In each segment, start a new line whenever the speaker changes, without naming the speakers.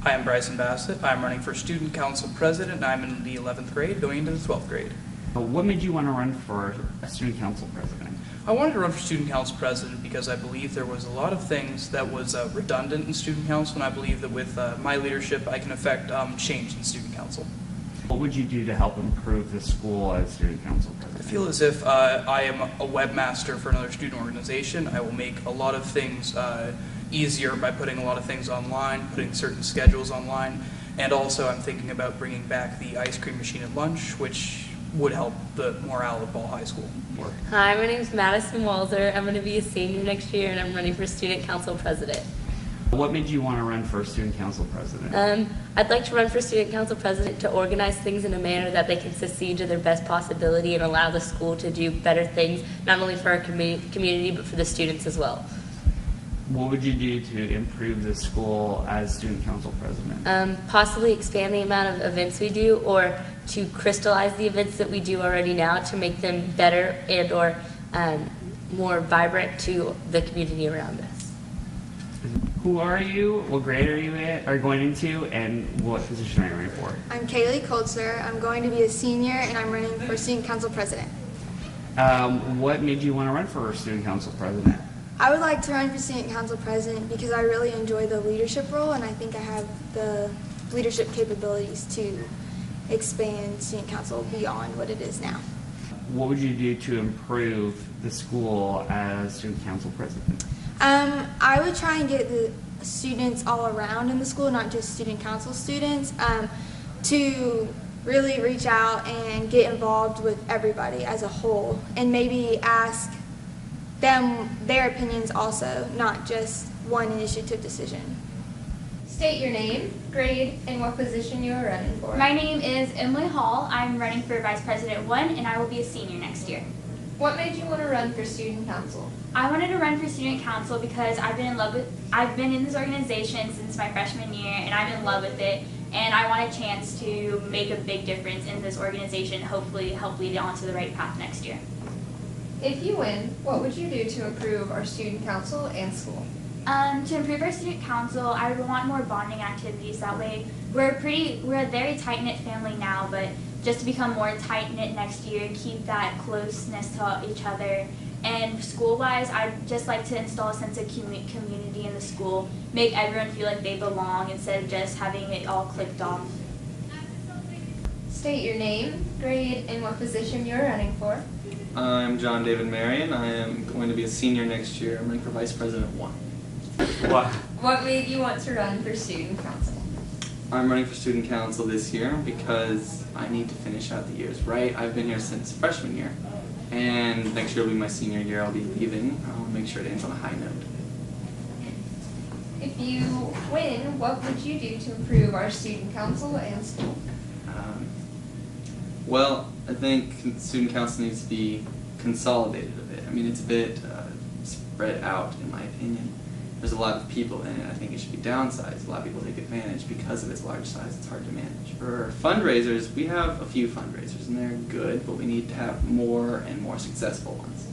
Hi, I'm Bryson Bassett. I'm running for Student Council President, and I'm in the 11th grade, going into the 12th grade.
What made you want to run for a Student Council President?
I wanted to run for Student Council President because I believe there was a lot of things that was redundant in Student Council, and I believe that with my leadership, I can affect change in Student Council.
What would you do to help improve the school as Student Council President?
I feel as if I am a webmaster for another student organization. I will make a lot of things easier by putting a lot of things online, putting certain schedules online, and also I'm thinking about bringing back the ice cream machine at lunch, which would help the morale of Ball High School work.
Hi, my name is Madison Walzer. I'm going to be a senior next year, and I'm running for Student Council President.
What made you want to run for Student Council President?
I'd like to run for Student Council President to organize things in a manner that they can succeed to their best possibility and allow the school to do better things, not only for our community, but for the students as well.
What would you do to improve the school as Student Council President?
Possibly expand the amount of events we do, or to crystallize the events that we do already now to make them better and or more vibrant to the community around us.
Who are you? What grade are going into, and what position are you running for?
I'm Kaylee Coltzer. I'm going to be a senior, and I'm running for Student Council President.
What made you want to run for Student Council President?
I would like to run for Student Council President because I really enjoy the leadership role, and I think I have the leadership capabilities to expand Student Council beyond what it is now.
What would you do to improve the school as Student Council President?
I would try and get the students all around in the school, not just Student Council students, to really reach out and get involved with everybody as a whole, and maybe ask them their opinions also, not just one initiative decision.
State your name, grade, and what position you are running for.
My name is Emily Hall. I'm running for Vice President 1, and I will be a senior next year.
What made you want to run for Student Council?
I wanted to run for Student Council because I've been in this organization since my freshman year, and I'm in love with it, and I want a chance to make a big difference in this organization, hopefully help lead it onto the right path next year.
If you win, what would you do to improve our Student Council and school?
To improve our student council, I would want more bonding activities. That way, we're a very tight-knit family now, but just to become more tight-knit next year, keep that closeness to each other. And school-wise, I'd just like to install a sense of community in the school, make everyone feel like they belong instead of just having it all clicked off.
State your name, grade, and what position you are running for.
I'm John David Marion. I am going to be a senior next year. I'm running for Vice President 1.
What made you want to run for Student Council?
I'm running for Student Council this year because I need to finish out the years right. I've been here since freshman year, and next year will be my senior year. I'll be leaving. I want to make sure it ends on a high note.
If you win, what would you do to improve our Student Council and school?
Well, I think Student Council needs to be consolidated a bit. I mean, it's a bit spread out, in my opinion. There's a lot of people in it. I think it should be downsized. A lot of people take advantage because of its large size. It's hard to manage. For fundraisers, we have a few fundraisers, and they're good, but we need to have more and more successful ones.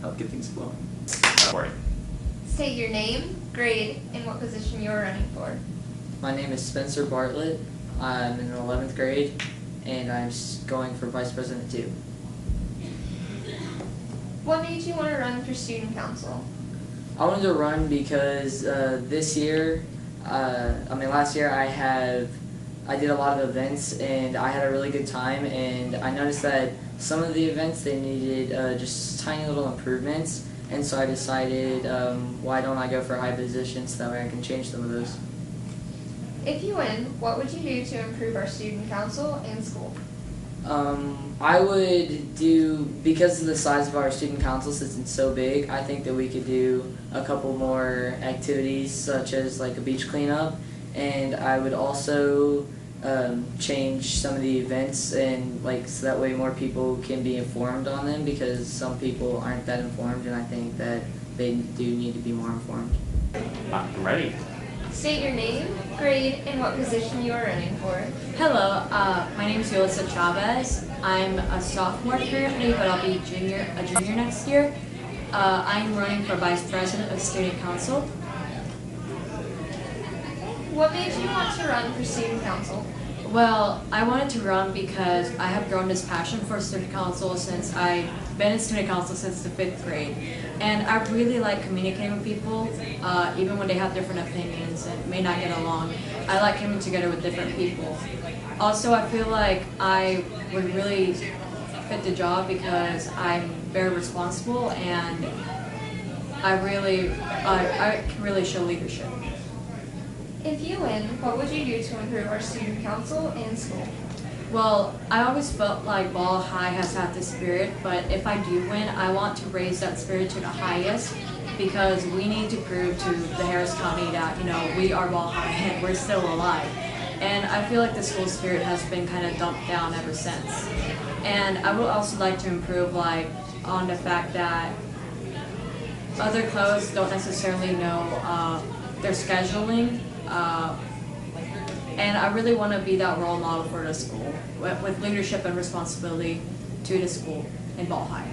Help get things flowing.
State your name, grade, and what position you are running for.
My name is Spencer Bartlett. I'm in the 11th grade, and I'm going for Vice President 2.
What made you want to run for Student Council?
I wanted to run because last year I did a lot of events, and I had a really good time, and I noticed that some of the events, they needed just tiny little improvements, and so I decided, why don't I go for high positions so that way I can change some of those.
If you win, what would you do to improve our Student Council and school?
I would do, because of the size of our student council, since it's so big, I think that we could do a couple more activities such as like a beach cleanup, and I would also change some of the events, and so that way more people can be informed on them, because some people aren't that informed, and I think that they do need to be more informed.
I'm ready.
State your name, grade, and what position you are running for.
Hello, my name is Yolissa Chavez. I'm a sophomore currently, but I'll be a junior next year. I'm running for Vice President of Student Council.
What made you want to run for student council?
Well, I wanted to run because I have grown this passion for student council since I've been in student council since the 5th grade. And I really like communicating with people, even when they have different opinions and may not get along. I like coming together with different people. Also, I feel like I would really fit the job because I'm very responsible and I can really show leadership.
If you win, what would you do to improve our student council and school?
Well, I always felt like Ball High has had this spirit, but if I do win, I want to raise that spirit to the highest because we need to prove to the Harris County that, we are Ball High and we're still alive. And I feel like the school spirit has been kind of dumped down ever since. And I would also like to improve on the fact that other clubs don't necessarily know their scheduling. And I really want to be that role model for the school with leadership and responsibility to the school in Ball High.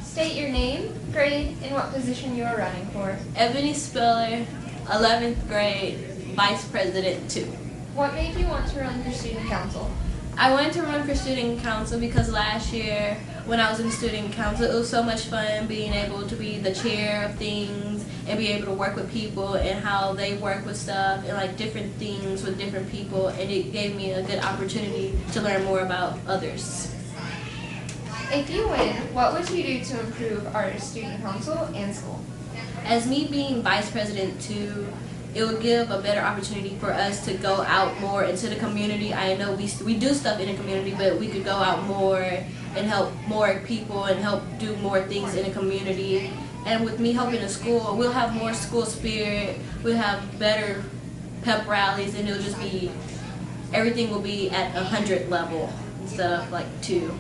State your name, grade, and what position you are running for.
Ebony Spiller, 11th grade, Vice President 2.
What made you want to run for student council?
I wanted to run for student council because last year when I was in student council, it was so much fun being able to be the chair of things and be able to work with people and how they work with stuff and different things with different people, and it gave me a good opportunity to learn more about others.
If you win, what would you do to improve our student council and school?
As me being Vice President 2, it would give a better opportunity for us to go out more into the community. I know we do stuff in the community, but we could go out more and help more people and help do more things in the community. And with me helping the school, we'll have more school spirit, we'll have better pep rallies, and it'll just be, everything will be at 100 level instead of 2.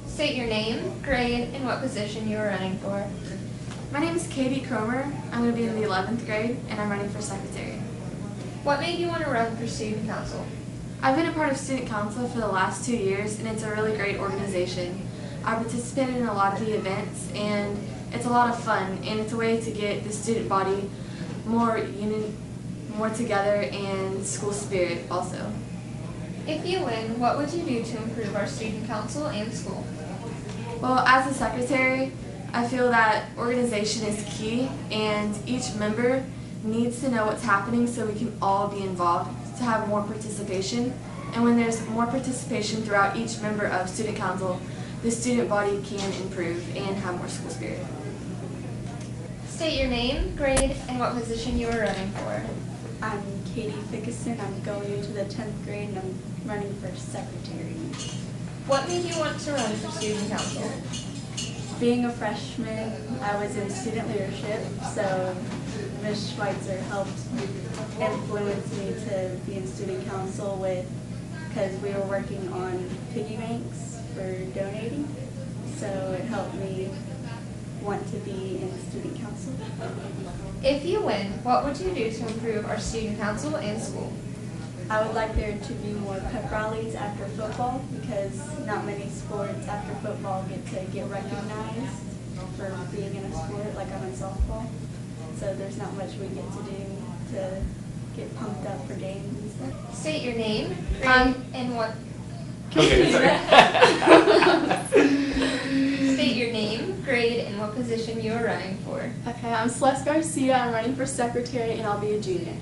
State your name, grade, and what position you are running for.
My name is Katie Cromer. I'm going to be in the 11th grade, and I'm running for secretary.
What made you want to run for student council?
I've been a part of student council for the last 2 years, and it's a really great organization. I participated in a lot of the events, and it's a lot of fun, and it's a way to get the student body more together and school spirit also.
If you win, what would you do to improve our student council and school?
Well, as a secretary, I feel that organization is key, and each member needs to know what's happening so we can all be involved to have more participation. And when there's more participation throughout each member of student council, the student body can improve and have more school spirit.
State your name, grade, and what position you are running for.
I'm Katie Fickerson. I'm going into the 10th grade and I'm running for secretary.
What made you want to run for student council?
Being a freshman, I was in student leadership, so Ms. Schweitzer helped influence me to be in student council because we were working on piggy banks for donating, so it helped me want to be in student council.
If you win, what would you do to improve our student council and school?
I would like there to be more pep rallies after football because not many sports after football get recognized for being in a sport, like I'm in softball. So there's not much we get to do to get pumped up for games and stuff.
State your name, grade, and what...
Okay,
State your name, grade, and what position you are running for.
Okay, I'm Celeste Garcia. I'm running for secretary, and I'll be a junior.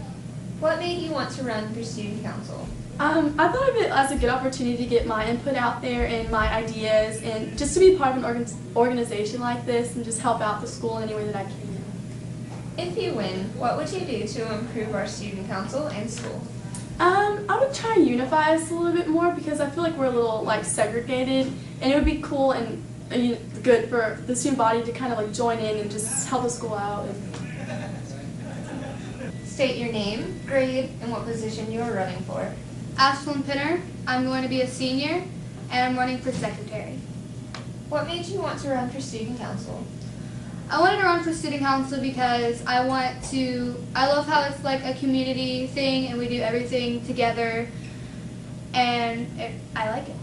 What made you want to run for student council?
I thought of it as a good opportunity to get my input out there and my ideas, and just to be part of an organization like this and just help out the school in any way that I can.
If you win, what would you do to improve our student council and school?
I would try and unify us a little bit more because I feel like we're a little segregated, and it would be cool and good for the student body to kind of like join in and just help the school out.
State your name, grade, and what position you are running for.
Ashlyn Pinner. I'm going to be a senior, and I'm running for secretary.
What made you want to run for student council?
I wanted to run for student council because I love how it's like a community thing and we do everything together, and I like it.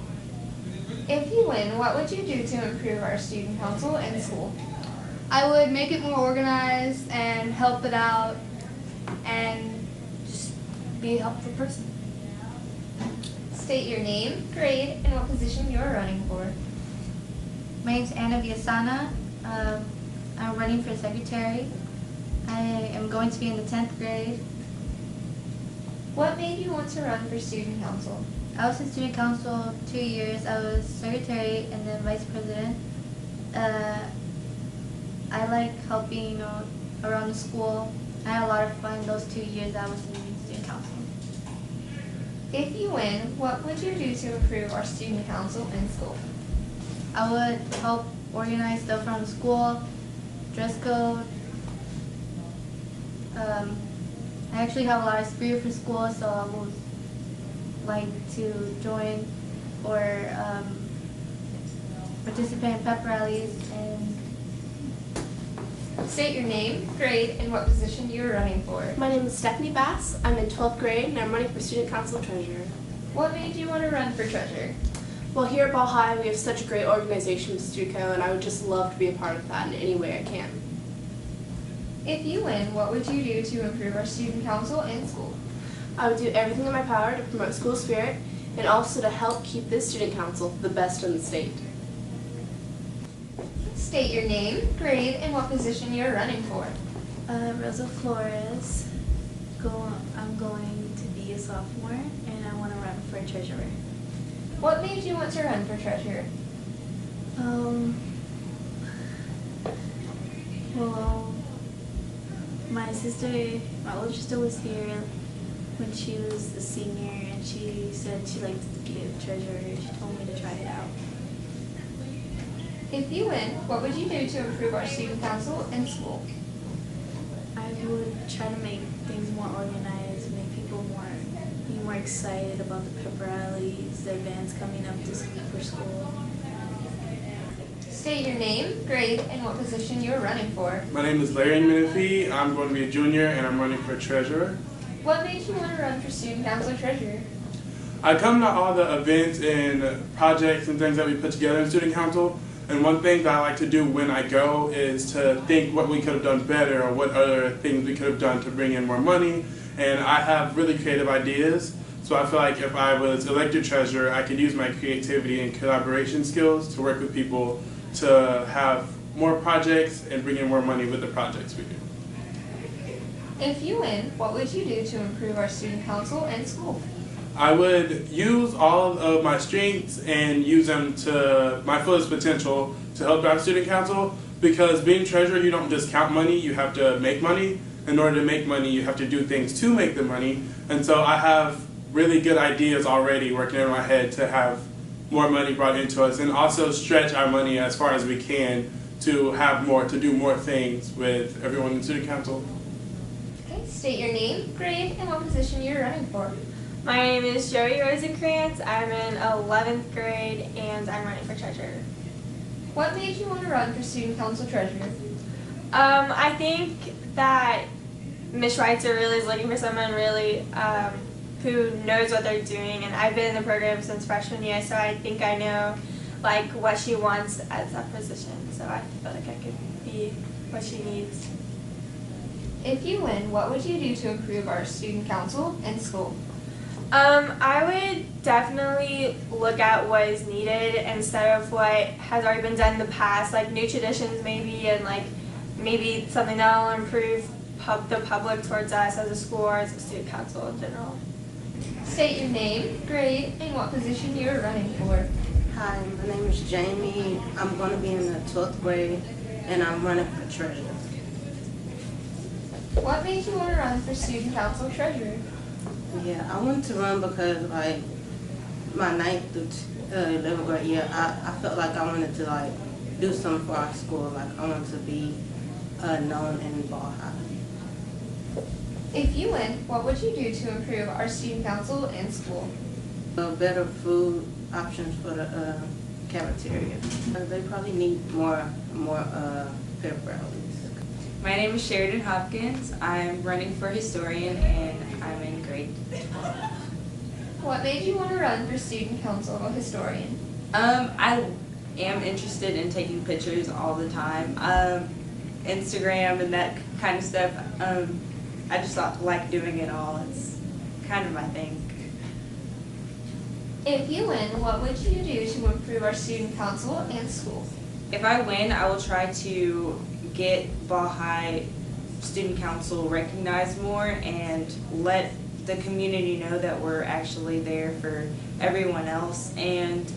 If you win, what would you do to improve our student council and school?
I would make it more organized and help it out and just be a helpful person.
State your name, grade, and what position you are running for.
My name's Anna Viasana. I'm running for secretary. I am going to be in the 10th grade.
What made you want to run for student council?
I was in student council 2 years. I was secretary and then vice president. I like helping around the school. I had a lot of fun those 2 years I was in student council.
If you win, what would you do to improve our student council and school?
I would help organize stuff around the school, dress code. I actually have a lot of spirit for school, so I would like to join or participate in pep rallies. And
state your name, grade, and what position you are running for.
My name is Stephanie Bass. I'm in 12th grade and I'm running for student council treasurer.
What made you want to run for treasurer?
Well, here at Ball High, we have such a great organization with StudCo, and I would just love to be a part of that in any way I can.
If you win, what would you do to improve our student council and school?
I would do everything in my power to promote school spirit and also to help keep this student council the best in the state.
State your name, grade, and what position you are running for.
Rosa Flores. I'm going to be a sophomore, and I want to run for treasurer.
What made you want to run for treasurer?
Well, my older sister was here when she was a senior, and she said she liked to be a treasurer. She told me to try it out.
If you win, what would you do to improve our student council and school?
I would try to make things more organized, make people be more excited about the pep rallies, the events coming up for school.
State your name, grade, and what position you are running for.
My name is Larry Menifee. I'm going to be a junior and I'm running for treasurer.
What made you want to run for student council treasurer?
I come to all the events and projects and things that we put together in student council, and one thing that I like to do when I go is to think what we could have done better or what other things we could have done to bring in more money, and I have really creative ideas, so I feel like if I was elected treasurer, I could use my creativity and collaboration skills to work with people to have more projects and bring in more money with the projects we do.
If you win, what would you do to improve our student council and school?
I would use all of my strengths and use them to my fullest potential to help out student council, because being treasurer, you don't just count money, you have to make money. In order to make money, you have to do things to make the money. And so I have really good ideas already working in my head to have more money brought into us, and also stretch our money as far as we can to have more, to do more things with everyone in student council.
Okay, state your name, grade, and what position you're running for.
My name is Joey Rosencrantz. I'm in 11th grade and I'm running for treasurer.
What made you want to run for student council treasurer?
I think that Ms. Schweitzer really is looking for someone really who knows what they're doing, and I've been in the program since freshman year, so I think I know like what she wants as a position, so I feel like I could be what she needs.
If you win, what would you do to improve our student council and school?
I would definitely look at what is needed instead of what has already been done in the past, like new traditions maybe, and like maybe something that will improve the public towards us as a school or as a student council in general.
State your name, grade, and what position you are running for.
Hi, my name is Jamie. I'm going to be in the 12th grade and I'm running for treasurer.
What made you want to run for student council treasurer?
Yeah, I wanted to run because like my 9th through 11th grade year, I felt like I wanted to like do something for our school. Like I want to be known in Ball High.
If you win, what would you do to improve our student council and school?
Better food options for the cafeteria. They probably need more pep rallies.
My name is Sheridan Hopkins. I'm running for historian and I'm in grade 12.
What made you want to run for student council historian?
I am interested in taking pictures all the time. Instagram and that kind of stuff. I just like doing it all. It's kind of my thing.
If you win, what would you do to improve our student council and school?
If I win, I will try to get Ball High Student Council recognized more and let the community know that we're actually there for everyone else, and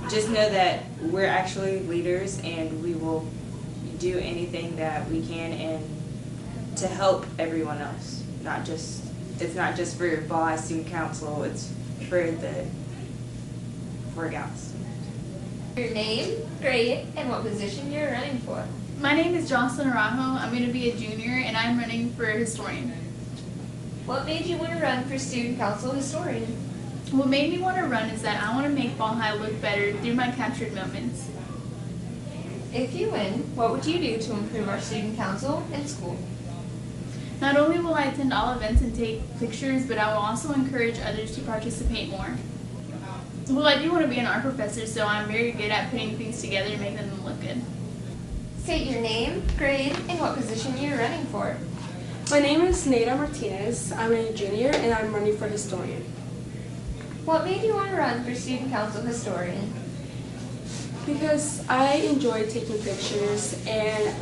just know that we're actually leaders and we will do anything that we can and to help everyone else. It's not just for Ball High Student Council, it's for gals.
Your name, grade, and what position you're running for.
My name is Jocelyn Arajo. I'm going to be a junior, and I'm running for historian.
What made you want to run for student council historian?
What made me want to run is that I want to make Ball High look better through my captured moments.
If you win, what would you do to improve our student council and school?
Not only will I attend all events and take pictures, but I will also encourage others to participate more. Well, I do want to be an art professor, so I'm very good at putting things together and making them look good.
State your name, grade, and what position you're running for.
My name is Neda Martinez. I'm a junior and I'm running for historian.
What made you want to run for student council historian?
Because I enjoy taking pictures, and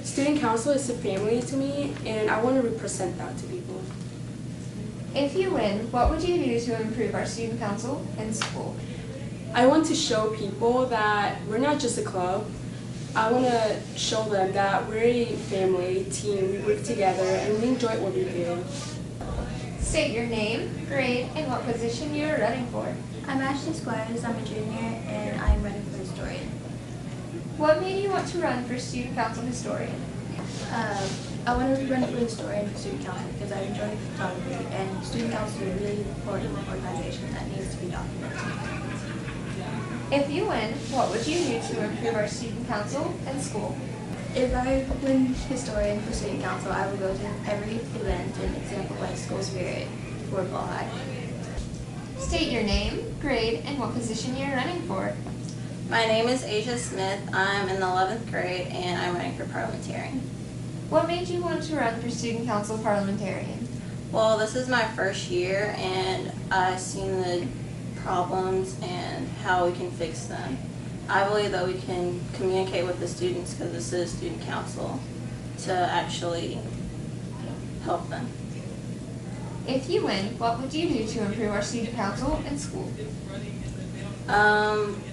student council is a family to me, and I want to represent that to people.
If you win, what would you do to improve our student council and school?
I want to show people that we're not just a club. I want to show them that we're a family, team, we work together, and we enjoy what we do.
State your name, grade, and what position you are running for.
I'm Ashley Squires, I'm a junior, and I'm running for historian.
What made you want to run for student council historian?
I want to run for historian for student council because I enjoy photography, and student council is a really important organization that needs to be documented.
If you win, what would you do to improve our student council and school?
If I win historian for student council, I will go to every event and exemplify school spirit for Ball High.
State your name, grade, and what position you're running for.
My name is Asia Smith. I'm in the 11th grade and I'm running for parliamentarian.
What made you want to run for student council parliamentarian?
Well, this is my first year and I've seen the problems and how we can fix them. I believe that we can communicate with the students, because this is student council, to actually help them.
If you win, what would you do to improve our student council and school?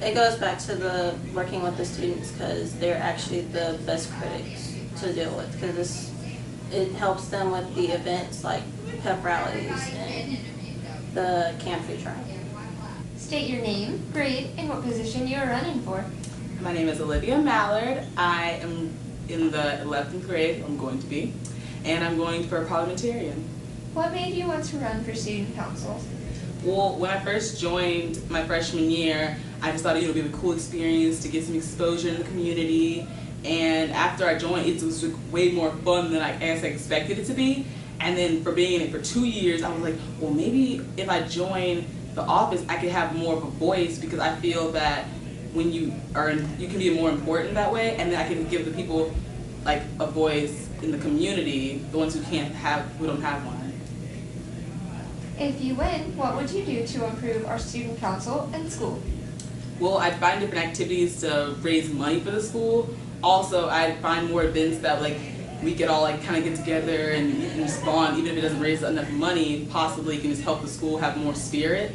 It goes back to the working with the students, because they're actually the best critics to deal with, because it helps them with the events like pep rallies and the camp food drive.
State your name, grade, and what position you are running for.
My name is Olivia Mallard. I am in the 11th grade, I'm going to be, and I'm going for parliamentarian.
What made you want to run for student council?
Well, when I first joined my freshman year, I just thought it would be a cool experience to get some exposure in the community. And after I joined, it was way more fun than I guess I expected it to be. And then for being in it for 2 years, I was like, well, maybe if I join the office, I could have more of a voice, because I feel that when you can be more important that way, and then I can give the people like a voice in the community, the ones who don't have one.
If you win, what would you do to improve our student council and school?
Well, I'd find different activities to raise money for the school. Also, I'd find more events that we could all kind of get together and respond, even if it doesn't raise enough money, possibly can just help the school have more spirit.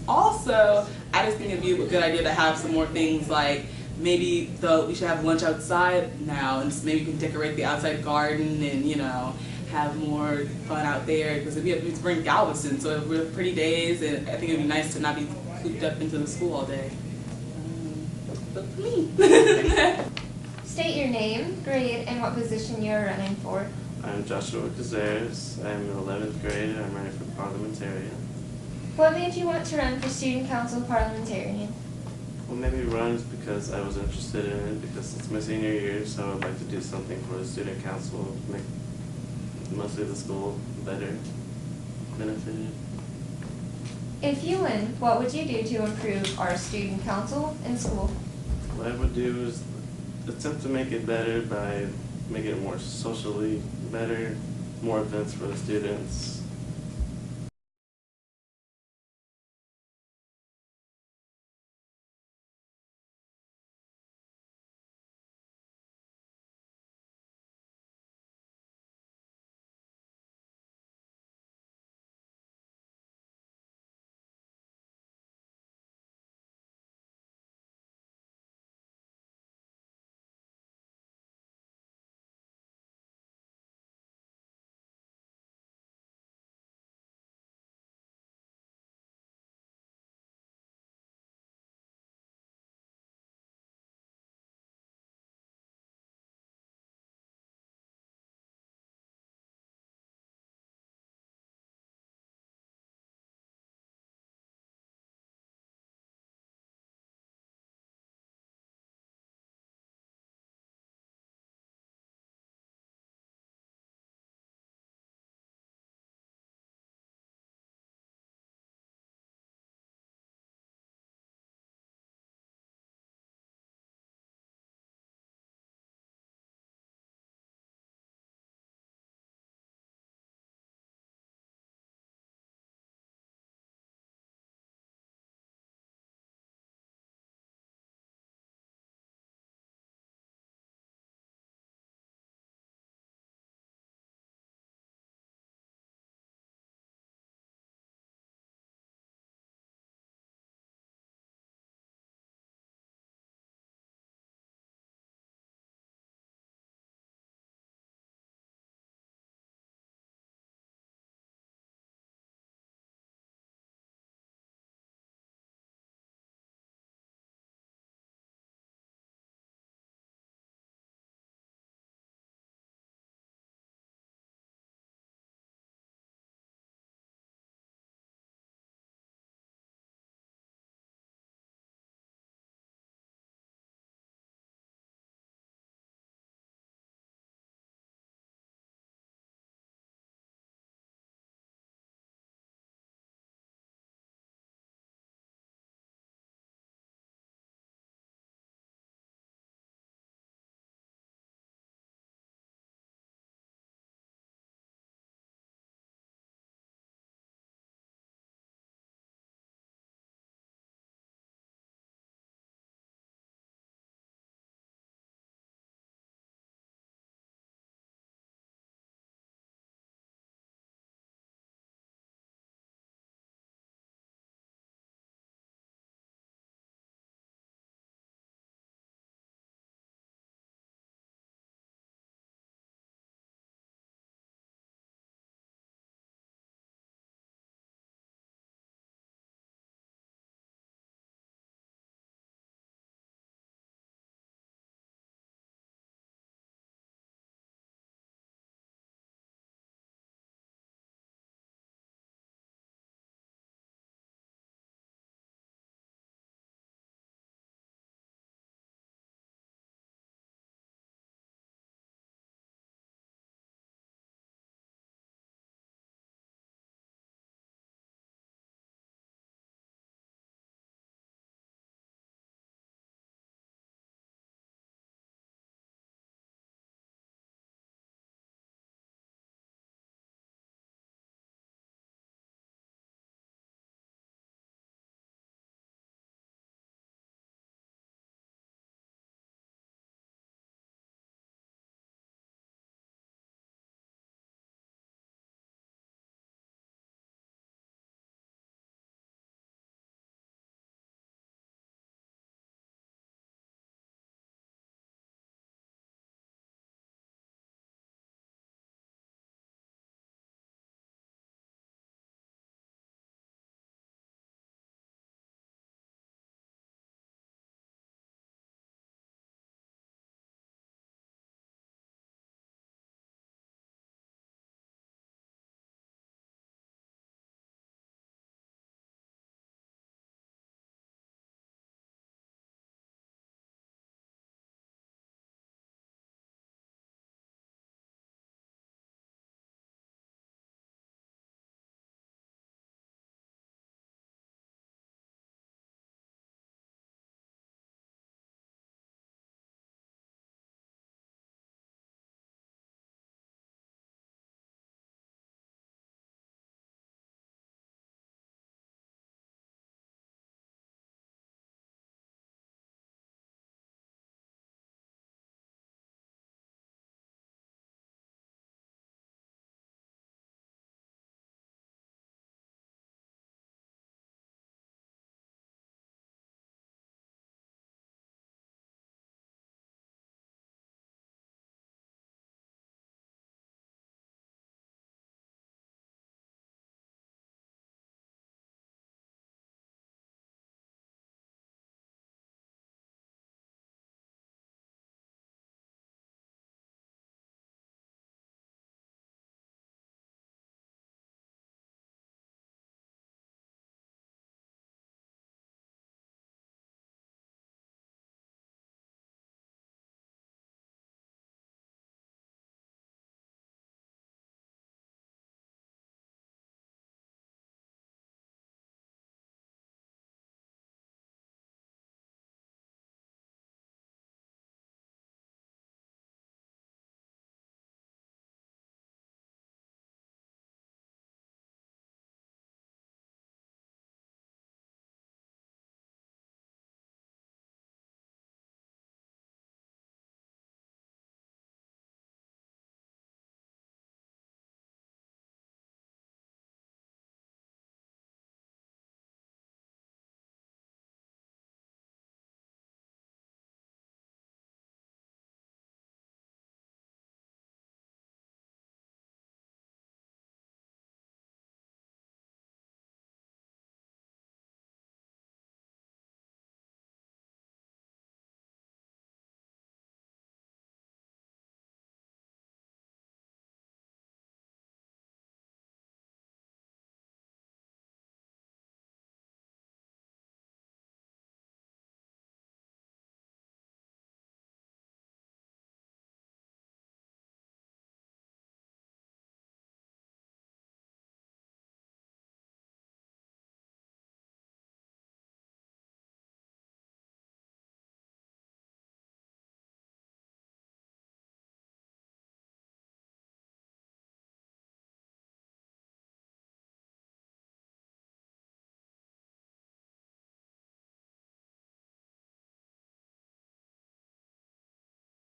Also, I just think it'd be a good idea to have some more things like maybe we should have lunch outside now, and maybe we can decorate the outside garden and, have more fun out there, because we're in Galveston, so we're pretty days, and I think it'd be nice to not be cooped up into the school all day. vote for me.
State your name, grade, and what position you are running for.
I'm Joshua Cazares. I'm in 11th grade and I'm running for parliamentarian.
What made you want to run for student council parliamentarian?
What made me run is because I was interested in it, because it's my senior year, so I would like to do something for the student council, make mostly the school better, benefited.
If you win, what would you do to improve our student council and school?
What I would do is attempt to make it better by making it more socially better, more events for the students,